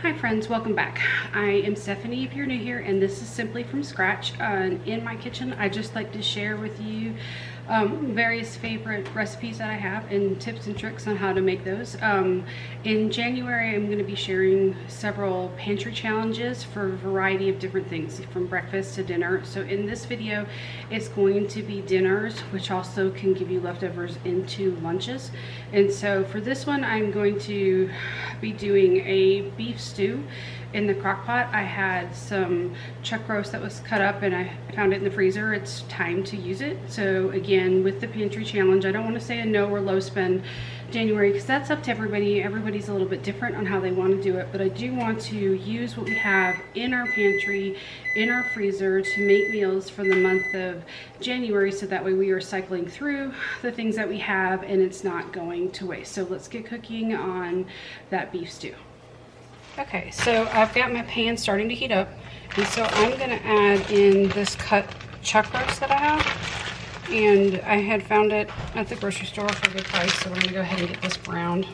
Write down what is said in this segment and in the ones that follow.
Hi friends, welcome back. I am Stephanie if you're new here, and this is Simply from Scratch. In my kitchen, I just like to share with you various favorite recipes that I have and tips and tricks on how to make those. In January, I'm going to be sharing several pantry challenges for a variety of different things, from breakfast to dinner. So in this video, it's going to be dinners, which also can give you leftovers into lunches. And so for this one, I'm going to be doing a beef stew in the crock pot. I had some chuck roast that was cut up and I found it in the freezer. It's time to use it. So again, with the pantry challenge, I don't want to say a no or low spend January because that's up to everybody. Everybody's a little bit different on how they want to do it, but I do want to use what we have in our pantry, in our freezer, to make meals for the month of January, so that way we are cycling through the things that we have and it's not going to waste. So let's get cooking on that beef stew. Okay, so I've got my pan starting to heat up, and so I'm going to add in this cut chuck roast that I have, and I had found it at the grocery store for a good price, so we're going to go ahead and get this browned.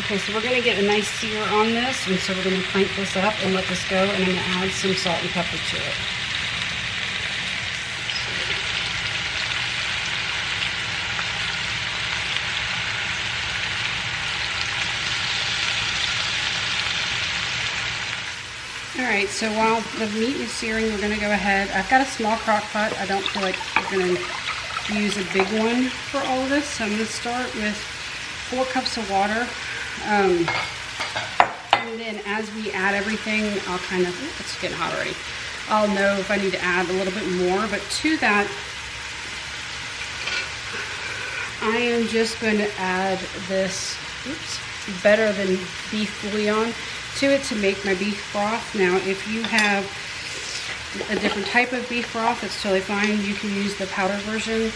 Okay, so we're going to get a nice sear on this, and so we're going to crank this up and let this go, and I'm going to add some salt and pepper to it. Alright, so while the meat is searing, we're going to go ahead. I've got a small crock pot. I don't feel like we're going to use a big one for all of this. So I'm going to start with 4 cups of water. And then as we add everything, I'll kind of, it's getting hot already. I'll know if I need to add a little bit more. But to that, I am just going to add this, better than beef bouillon to it to make my beef broth. Now, if you have a different type of beef broth, that's totally fine. You can use the powder version.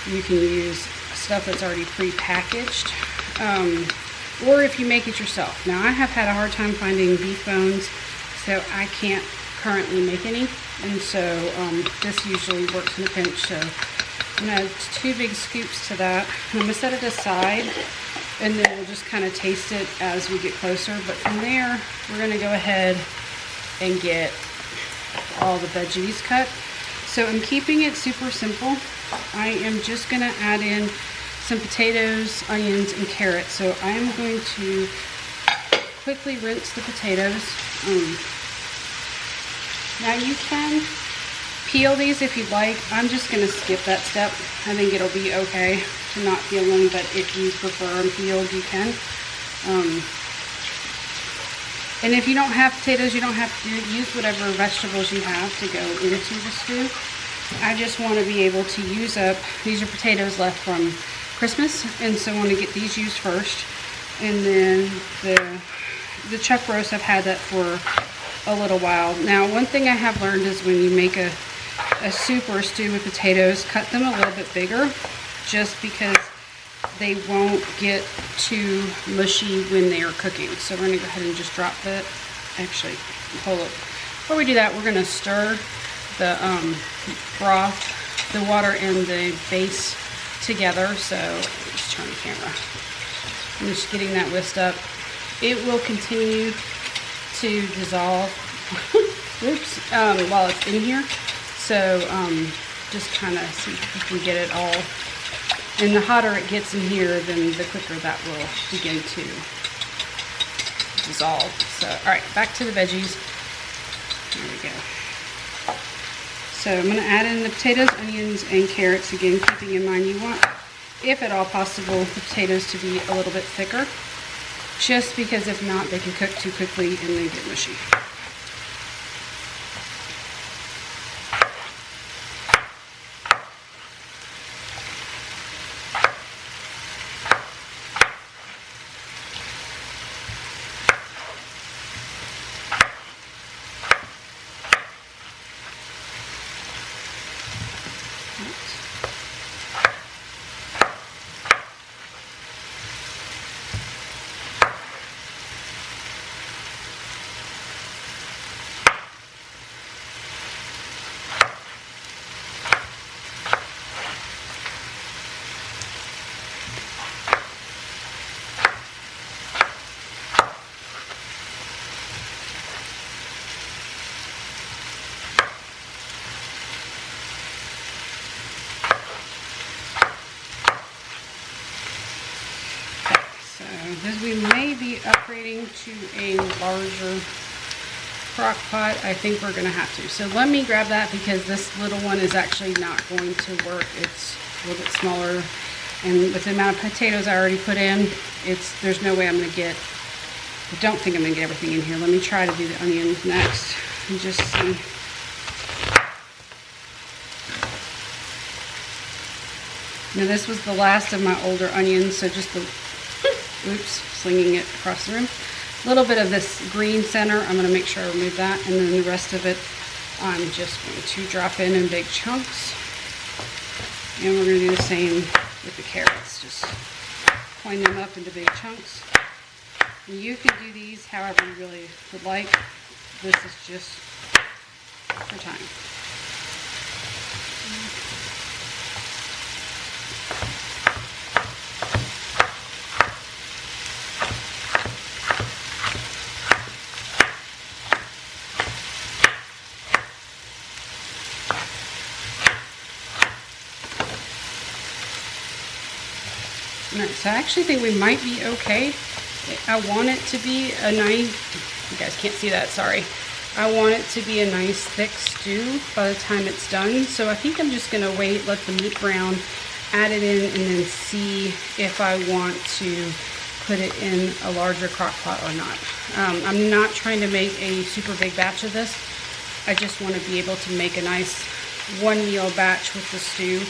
You can use stuff that's already pre-packaged. Or if you make it yourself. Now, I have had a hard time finding beef bones, so I can't currently make any. And so this usually works in a pinch. So I'm going to add 2 big scoops to that. And I'm going to set it aside, and then we'll just kind of taste it as we get closer. But from there, we're going to go ahead and get all the veggies cut. So I'm keeping it super simple. I am just going to add in some potatoes, onions, and carrots. So I am going to quickly rinse the potatoes. Now you can peel these if you'd like. I'm just going to skip that step. I think it'll be okay to not peel them, but if you prefer them peeled, you can. And if you don't have potatoes, you don't have to use whatever vegetables you have to go into the stew. I just want to be able to use up, these are potatoes left from Christmas, and so I want to get these used first. And then the chuck roast, I've had that for a little while. Now, one thing I have learned is when you make a soup or a stew with potatoes, cut them a little bit bigger, just because they won't get too mushy when they are cooking. So we're going to go ahead and just drop that. Actually, hold it. Before we do that, we're going to stir the broth, the water, and the base together. So just turn the camera. I'm just getting that whisked up. It will continue to dissolve while it's in here. So just kind of see if we get it all. And the hotter it gets in here, then the quicker that will begin to dissolve. So, all right, back to the veggies. There we go. So I'm going to add in the potatoes, onions, and carrots. Again, keeping in mind you want, if at all possible, the potatoes to be a little bit thicker. just because if not, they can cook too quickly and they get mushy. Because we may be upgrading to a larger crock pot, I think we're going to have to. So let me grab that because this little one is actually not going to work. It's a little bit smaller, and with the amount of potatoes I already put in, there's no way I'm going to get, I don't think I'm going to get everything in here. Let me try to do the onions next and just see. Now this was the last of my older onions, so just the slinging it across the room. A little bit of this green center, I'm going to make sure I remove that, and then the rest of it I'm just going to drop in big chunks. And we're going to do the same with the carrots, just coin them up into big chunks. And you can do these however you really would like. This is just for time. Alright, so I actually think we might be okay. I want it to be a nice, you guys can't see that, sorry. I want it to be a nice thick stew by the time it's done. So I think I'm just going to wait, let the meat brown, add it in, and then see if I want to put it in a larger crock pot or not. I'm not trying to make a super big batch of this. I just want to be able to make a nice one meal batch with the stew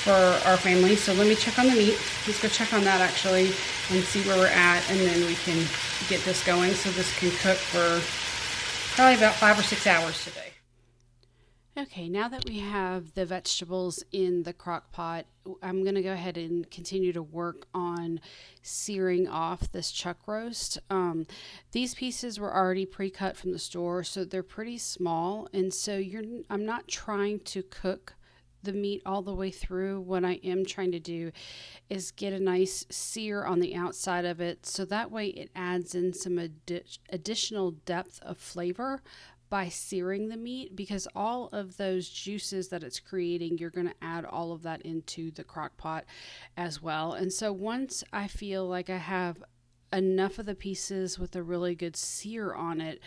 for our family. So let me check on the meat. Let's go check on that actually and see where we're at, and then we can get this going. So this can cook for probably about 5 or 6 hours today. Okay, now that we have the vegetables in the crock pot, I'm going to go ahead and continue to work on searing off this chuck roast. These pieces were already pre-cut from the store, so they're pretty small, and so I'm not trying to cook the meat all the way through. What I am trying to do is get a nice sear on the outside of it, so that way it adds in some additional depth of flavor by searing the meat, because all of those juices that it's creating, you're going to add all of that into the crock pot as well. And so once I feel like I have enough of the pieces with a really good sear on it,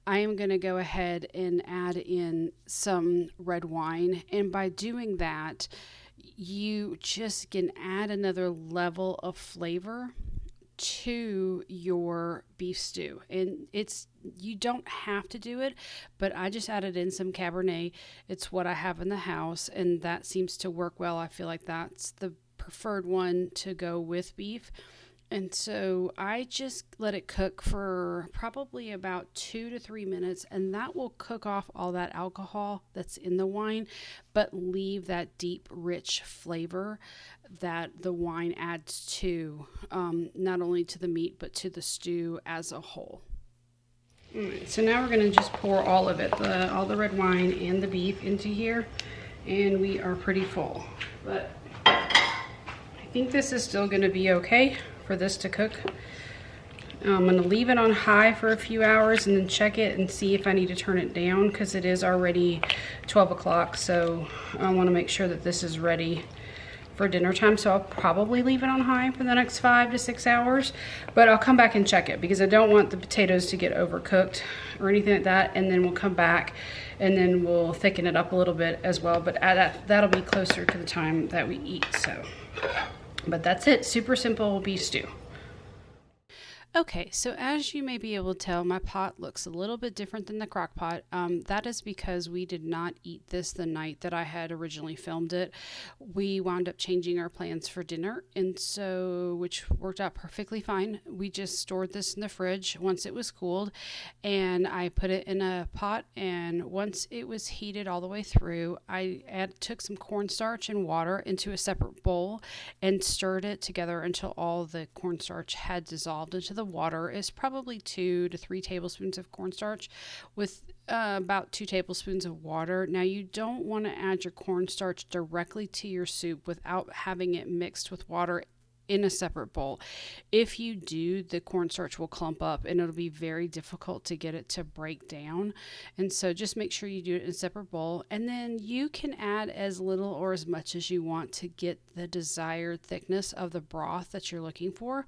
I am going to go ahead and add in some red wine. And by doing that, you just can add another level of flavor to your beef stew. And you don't have to do it, but I just added in some Cabernet. It's what I have in the house, and that seems to work well. I feel like that's the preferred one to go with beef. And so I just let it cook for probably about 2 to 3 minutes, and that will cook off all that alcohol that's in the wine, but leave that deep, rich flavor that the wine adds to, not only to the meat, but to the stew as a whole. All right, so now we're going to just pour all of it, all the red wine and the beef into here, and we are pretty full. But I think this is still going to be okay for this to cook. I'm going to leave it on high for a few hours and then check it and see if I need to turn it down, because it is already 12 o'clock, so I want to make sure that this is ready for dinner time. So I'll probably leave it on high for the next 5 to 6 hours, but I'll come back and check it because I don't want the potatoes to get overcooked or anything like that. And then we'll come back and then we'll thicken it up a little bit as well, but that'll be closer to the time that we eat. So, but that's it, super simple beef stew. Okay, so as you may be able to tell, my pot looks a little bit different than the crock pot. That is because we did not eat this the night that I had originally filmed it. We wound up changing our plans for dinner, and so, which worked out perfectly fine. We just stored this in the fridge once it was cooled, and I put it in a pot, and once it was heated all the way through, took some cornstarch and water into a separate bowl and stirred it together until all the cornstarch had dissolved into the water. Is probably 2 to 3 tablespoons of cornstarch with about 2 tablespoons of water. Now, you don't want to add your cornstarch directly to your soup without having it mixed with water in a separate bowl. If you do, the cornstarch will clump up and it'll be very difficult to get it to break down. And so just make sure you do it in a separate bowl. And then you can add as little or as much as you want to get the desired thickness of the broth that you're looking for.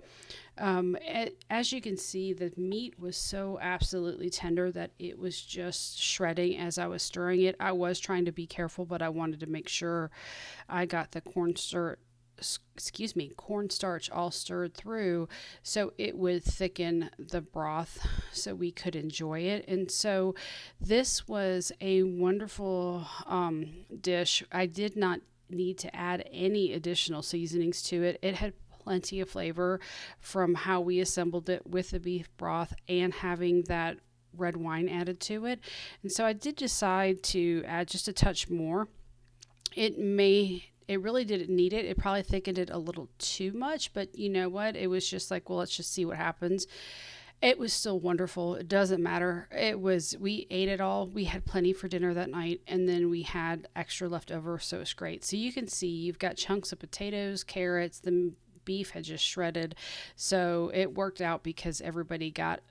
As you can see, the meat was so absolutely tender that it was just shredding as I was stirring it. I was trying to be careful, but I wanted to make sure I got the cornstarch all stirred through so it would thicken the broth so we could enjoy it. And so this was a wonderful dish. I did not need to add any additional seasonings to it. It had plenty of flavor from how we assembled it with the beef broth and having that red wine added to it. And so I did decide to add just a touch more. It really didn't need it. It probably thickened it a little too much, but you know what? It was just like, well, let's just see what happens. It was still wonderful. It doesn't matter. We ate it all. We had plenty for dinner that night, and then we had extra left over, so it's great. So you can see you've got chunks of potatoes, carrots, the beef had just shredded. So it worked out because everybody got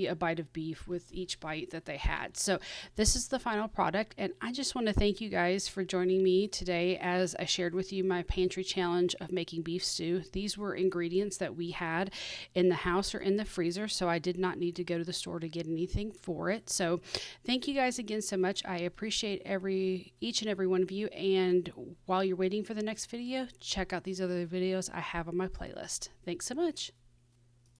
a bite of beef with each bite that they had. So this is the final product, and I just want to thank you guys for joining me today as I shared with you my pantry challenge of making beef stew. These were ingredients that we had in the house or in the freezer, so I did not need to go to the store to get anything for it. So thank you guys again so much. I appreciate each and every one of you, and while you're waiting for the next video, check out these other videos I have on my playlist. Thanks so much.